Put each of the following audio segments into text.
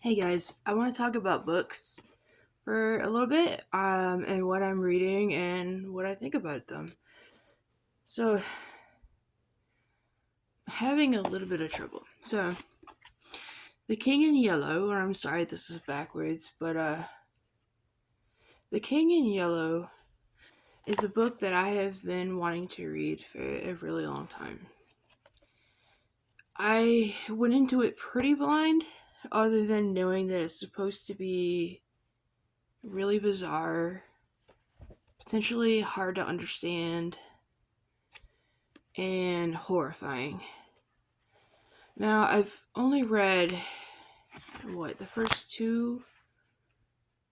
Hey guys, I want to talk about books for a little bit, and what I'm reading and what I think about them. So, having a little bit of trouble. So, The King in Yellow, or I'm sorry this is backwards, but The King in Yellow is a book that I have been wanting to read for a really long time. I went into it pretty blind, other than knowing that it's supposed to be really bizarre, potentially hard to understand, and horrifying. Now, I've only read, the first two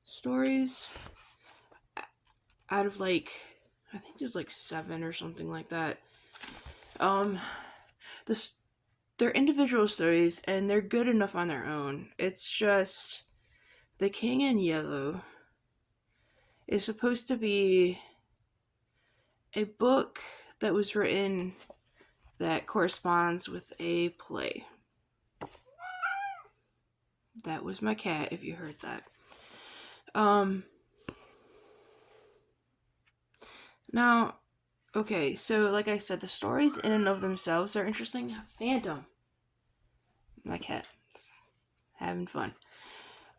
stories out of I think there's seven or something like that. Um, this, they're individual stories and they're good enough on their own. It's just The King in Yellow is supposed to be a book that was written that corresponds with a play. That was my cat, if you heard that. Now, okay, so like I said, the stories in and of themselves are interesting. Phantom, my cat, having fun.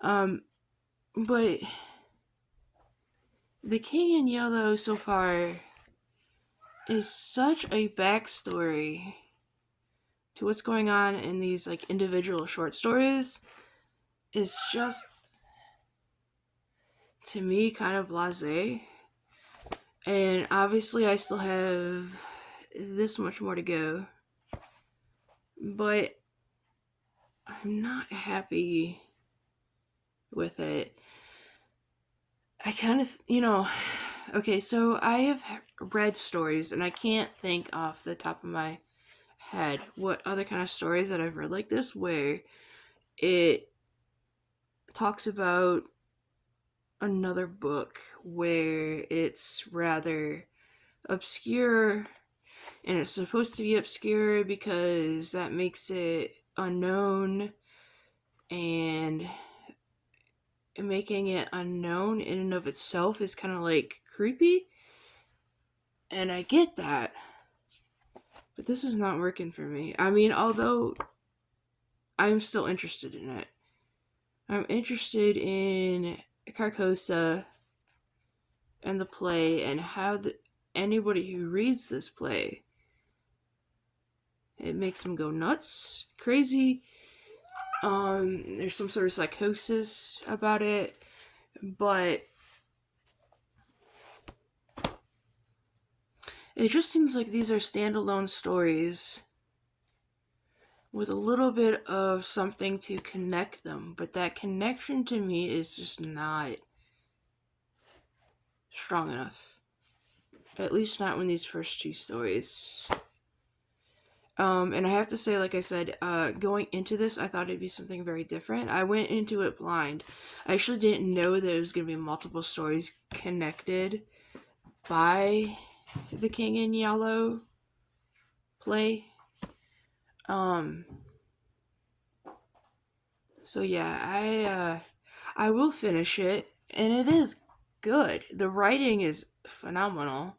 But The King in Yellow so far is such a backstory to what's going on in these individual short stories. Is just, to me, kind of blasé. And obviously I still have this much more to go. But I'm not happy with it. I kind of, okay, so I have read stories, and I can't think off the top of my head what other kind of stories that I've read like this, where it talks about another book where it's rather obscure, and it's supposed to be obscure because that makes it unknown, and making it unknown in and of itself is kind of creepy. And I get that, but this is not working for me. I mean, although I'm still interested in it. I'm interested in Carcosa and the play, and how anybody who reads this play, it makes them go nuts, crazy. There's some sort of psychosis about it, but it just seems like these are standalone stories with a little bit of something to connect them, but that connection to me is just not strong enough. At least not in these first two stories. And I have to say, like I said, going into this, I thought it'd be something very different. I went into it blind. I actually didn't know that it was going to be multiple stories connected by the King in Yellow play. So yeah, I will finish it, and it is good. The writing is phenomenal.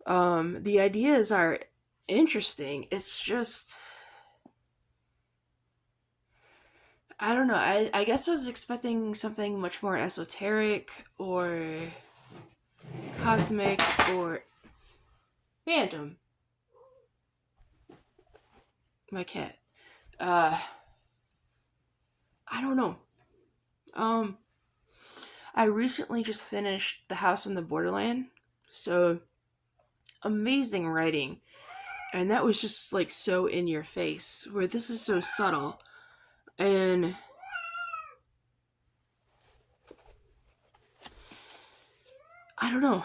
The ideas are interesting. It's just, I don't know. I guess I was expecting something much more esoteric or cosmic or Phantom. My cat. Uh, I don't know. Um, I recently just finished The House on the Borderland, so amazing writing, and that was just so in your face. Where this is so subtle, and I don't know.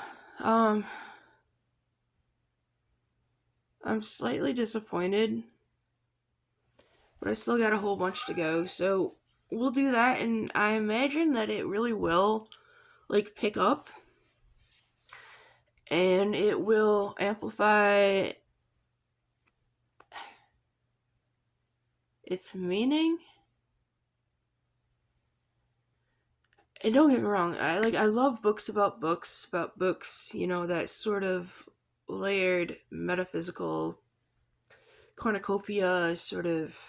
I'm slightly disappointed, but I still got a whole bunch to go. So we'll do that, and I imagine that it really will pick up, and it will amplify its meaning. And don't get me wrong, I love books about books, that sort of layered metaphysical cornucopia sort of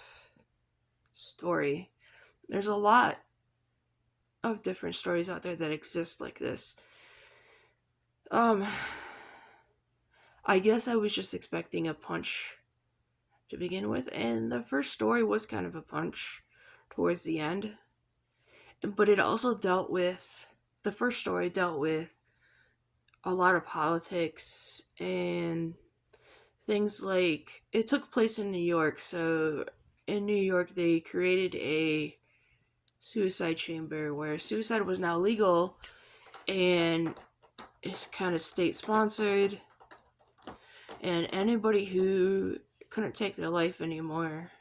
story. There's a lot of different stories out there that exist like this. Um, I guess I was just expecting a punch to begin with, and the first story was kind of a punch towards the end. But it also the first story dealt with a lot of politics and things like it took place in New York. So in New York, they created a suicide chamber where suicide was now legal and it's kind of state sponsored. And anybody who couldn't take their life anymore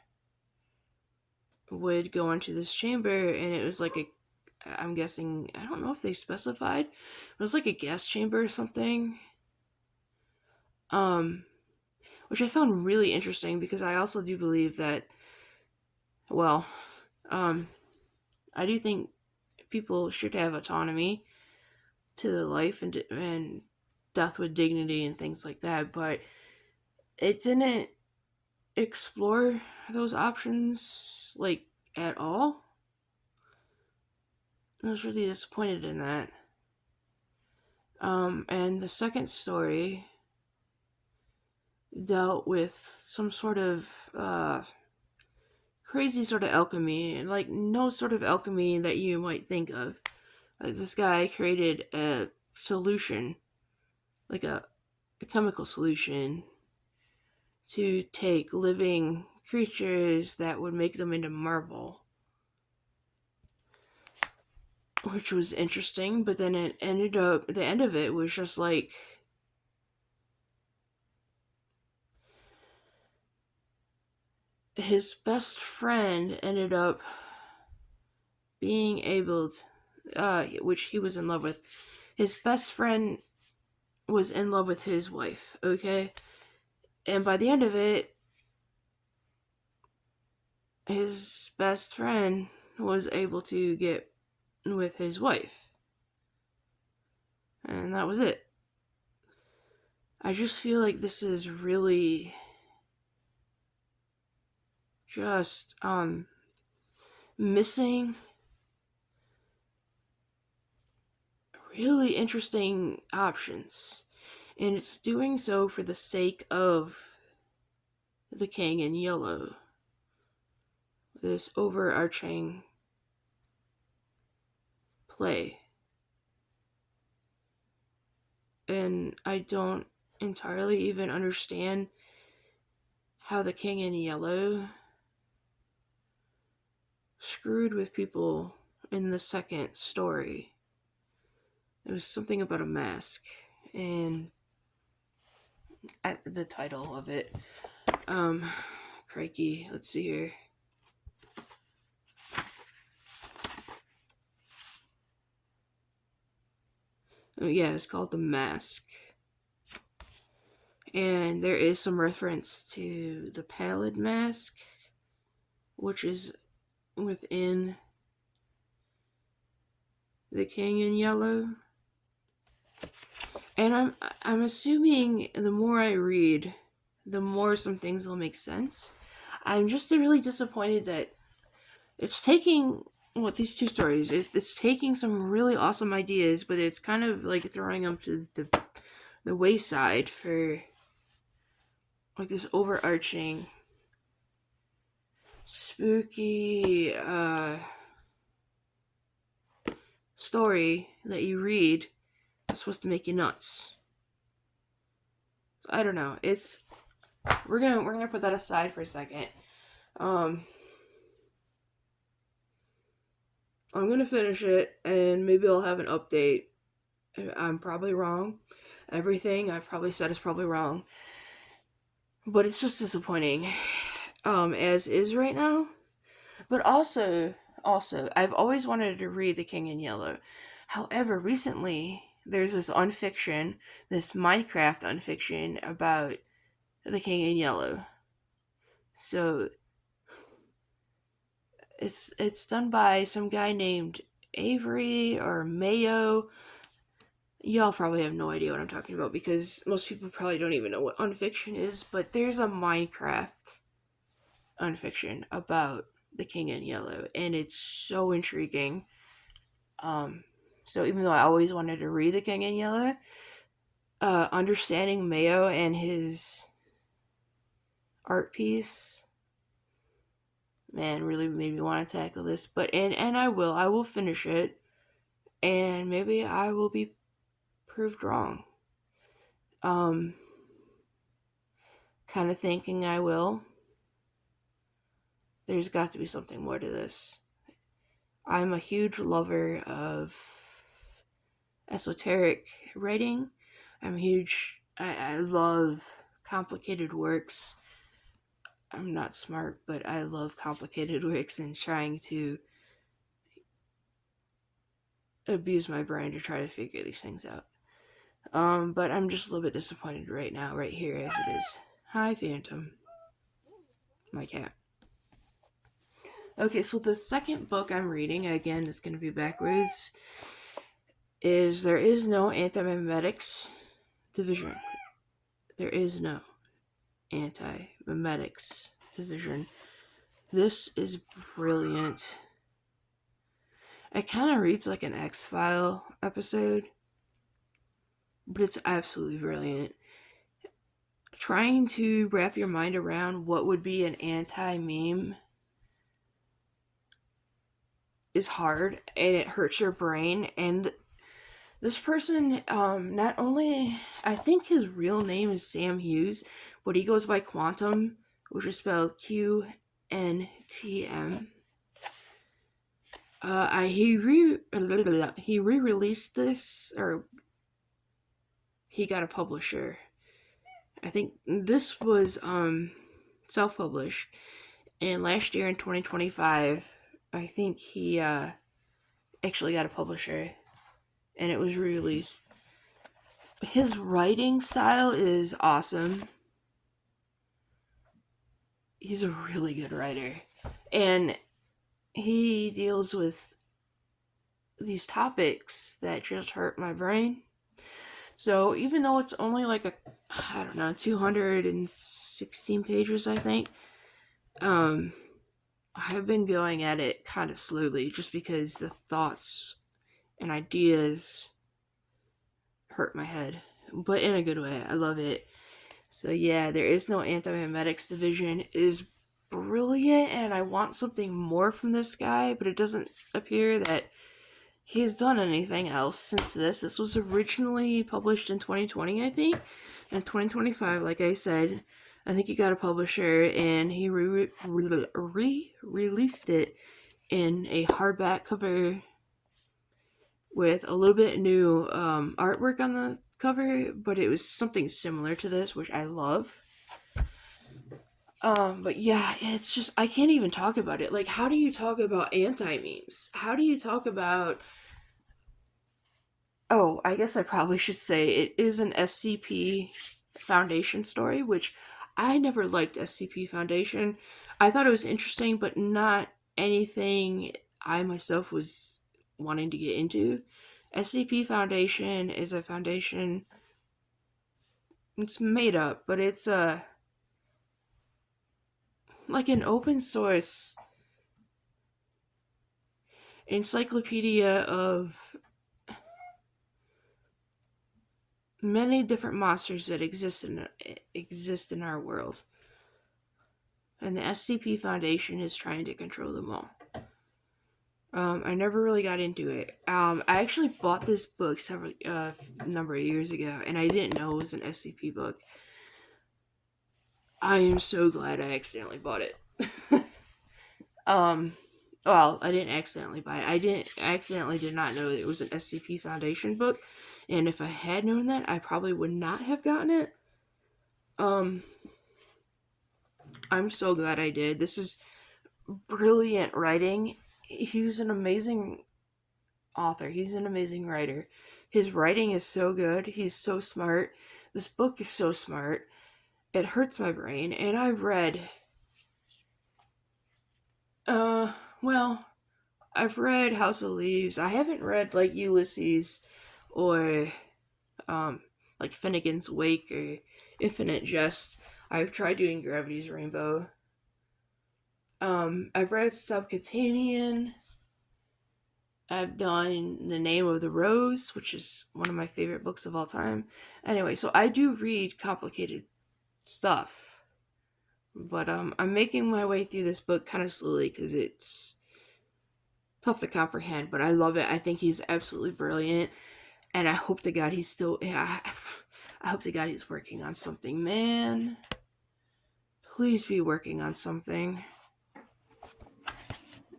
would go into this chamber, and it was like I'm guessing, I don't know if they specified, it was like a gas chamber or something. Um, which I found really interesting because I also do believe that, well, um, I do think people should have autonomy to their life and death with dignity and things like that, but it didn't explore those options like at all. I was really disappointed in that. And the second story dealt with some sort of crazy sort of alchemy, like no sort of alchemy that you might think of. Like this guy created a solution, like a chemical solution, to take living creatures that would make them into marble, which was interesting. But then it ended up, the end of it was just like his best friend ended up being able to, which he was in love with. His best friend was in love with his wife, okay? And by the end of it, his best friend was able to get with his wife. And that was it. I just feel like this is really just missing really interesting options. And it's doing so for the sake of the King in Yellow. This overarching play. And I don't entirely even understand how the King in Yellow screwed with people in the second story. It was something about a mask and at the title of it. Crikey, let's see here. Oh, yeah, it's called The Mask. And there is some reference to the Pallid Mask, which is within the King in Yellow. And I'm assuming the more I read, the more some things will make sense. I'm just really disappointed that it's taking these two stories. It's taking some really awesome ideas, but it's kind of like throwing them to the wayside for like this overarching spooky story that you read that's supposed to make you nuts. So I don't know. We're gonna put that aside for a second. Um, I'm gonna finish it and maybe I'll have an update. I'm probably wrong. Everything I've probably said is probably wrong, but it's just disappointing. As is right now. But also, I've always wanted to read The King in Yellow. However, recently there's this unfiction, this Minecraft unfiction about The King in Yellow. So it's done by some guy named Avery or Mayo. Y'all probably have no idea what I'm talking about because most people probably don't even know what unfiction is, but there's a Minecraft unfiction about the King in Yellow, and it's so intriguing. So even though I always wanted to read the King in Yellow, understanding Mayo and his art piece, man, really made me want to tackle this. But and I will finish it, and maybe I will be proved wrong. Um, kind of thinking I will. There's got to be something more to this. I'm a huge lover of esoteric writing. I love complicated works. I'm not smart, but I love complicated works and trying to abuse my brain to try to figure these things out. But I'm just a little bit disappointed right now, right here as it is. Hi, Phantom. My cat. Okay, so the second book I'm reading, again, it's going to be backwards, is There Is No Antimemetics Division. There is no Antimemetics Division. This is brilliant. It kind of reads like an X-File episode, but it's absolutely brilliant. Trying to wrap your mind around what would be an anti-meme is hard, and it hurts your brain. And this person, not only, I think his real name is Sam Hughes, but he goes by Quantum, which is spelled QNTM. He re-released this, or he got a publisher. I think this was self-published, and last year in 2025, I think he actually got a publisher, and it was re-released. His writing style is awesome. He's a really good writer, and he deals with these topics that just hurt my brain. So even though it's only like 216 pages, I think, I've been going at it kind of slowly just because the thoughts and ideas hurt my head, but in a good way. I love it. So yeah, There Is No Antimemetics Division is brilliant, and I want something more from this guy, but it doesn't appear that he's done anything else since this. This was originally published in 2020, I think. In 2025, like I said, I think he got a publisher, and he re-released it in a hardback cover with a little bit new artwork on the cover, but it was something similar to this, which I love. But yeah, it's just, I can't even talk about it. Like, how do you talk about anti-memes? How do you talk about... Oh, I guess I probably should say it is an SCP Foundation story, which I never liked SCP Foundation. I thought it was interesting, but not anything I myself was wanting to get into. SCP Foundation is a foundation. It's made up, but it's like an open source encyclopedia of many different monsters that exist in our world, and the SCP Foundation is trying to control them all. I never really got into it. I actually bought this book several number of years ago, and I didn't know it was an SCP book. I am so glad I accidentally bought it. Well, I didn't accidentally buy it. I accidentally did not know that it was an SCP Foundation book, and if I had known that, I probably would not have gotten it. I'm so glad I did. This is brilliant writing. He's an amazing author. He's an amazing writer. His writing is so good. He's so smart. This book is so smart. It hurts my brain, and I've read well, I've read House of Leaves. I haven't read like Ulysses or um like Finnegan's Wake or Infinite Jest. I've tried doing Gravity's Rainbow. I've read Subcutanean. I've done The Name of the Rose, which is one of my favorite books of all time. Anyway, so I do read complicated stuff, but I'm making my way through this book kind of slowly because it's tough to comprehend. But I love it. I think he's absolutely brilliant, and I hope to God he's still. Yeah, I hope to God he's working on something, man. Please be working on something.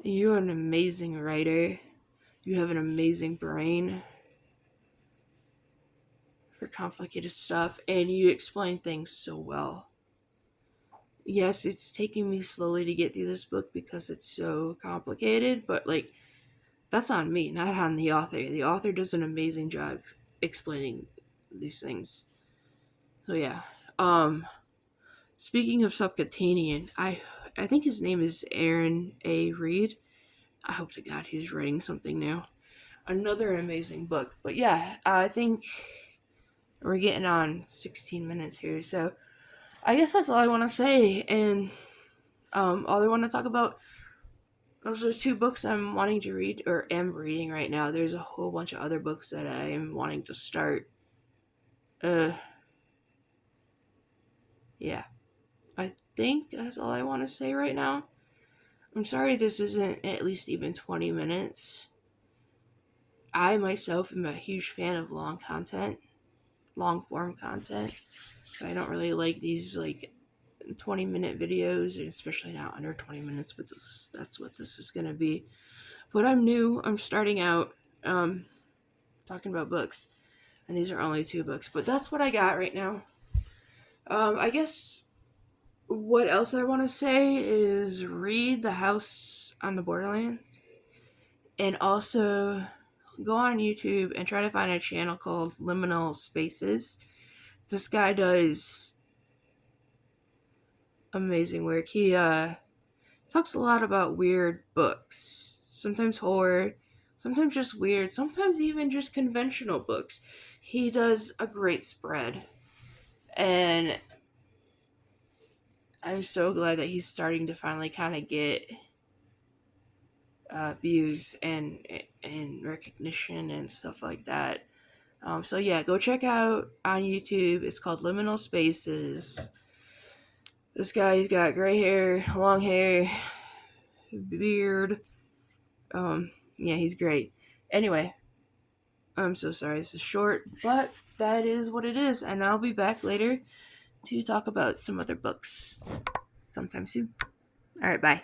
You're an amazing writer. You have an amazing brain for complicated stuff, and you explain things so well. Yes, it's taking me slowly to get through this book because it's so complicated, but like that's on me, not on the author. The author does an amazing job explaining these things. So yeah. Um Speaking of subcutanean, I think his name is Aaron A. Reed. I hope to God he's writing something new. Another amazing book. But yeah, I think we're getting on 16 minutes here, so I guess that's all I want to say. And all I want to talk about, those are two books I'm wanting to read or am reading right now. There's a whole bunch of other books that I am wanting to start. Uh, yeah, I think that's all I want to say right now. I'm sorry this isn't at least even 20 minutes. I myself am a huge fan of long form content. So I don't really like these like 20-minute videos, especially not under 20 minutes, but that's what this is going to be. But I'm new. I'm starting out talking about books, and these are only two books, but that's what I got right now. I guess what else I want to say is read The House on the Borderland, and also go on YouTube and try to find a channel called Liminal Spaces. This guy does amazing work. He talks a lot about weird books, sometimes horror, sometimes just weird, sometimes even just conventional books. He does a great spread, and I'm so glad that he's starting to finally kind of get views and recognition and stuff like that. So yeah, go check out on YouTube. It's called Liminal Spaces. This guy's got gray hair, long hair, beard. Yeah, he's great. Anyway, I'm so sorry this is short, but that is what it is, and I'll be back later to talk about some other books sometime soon. All right, bye.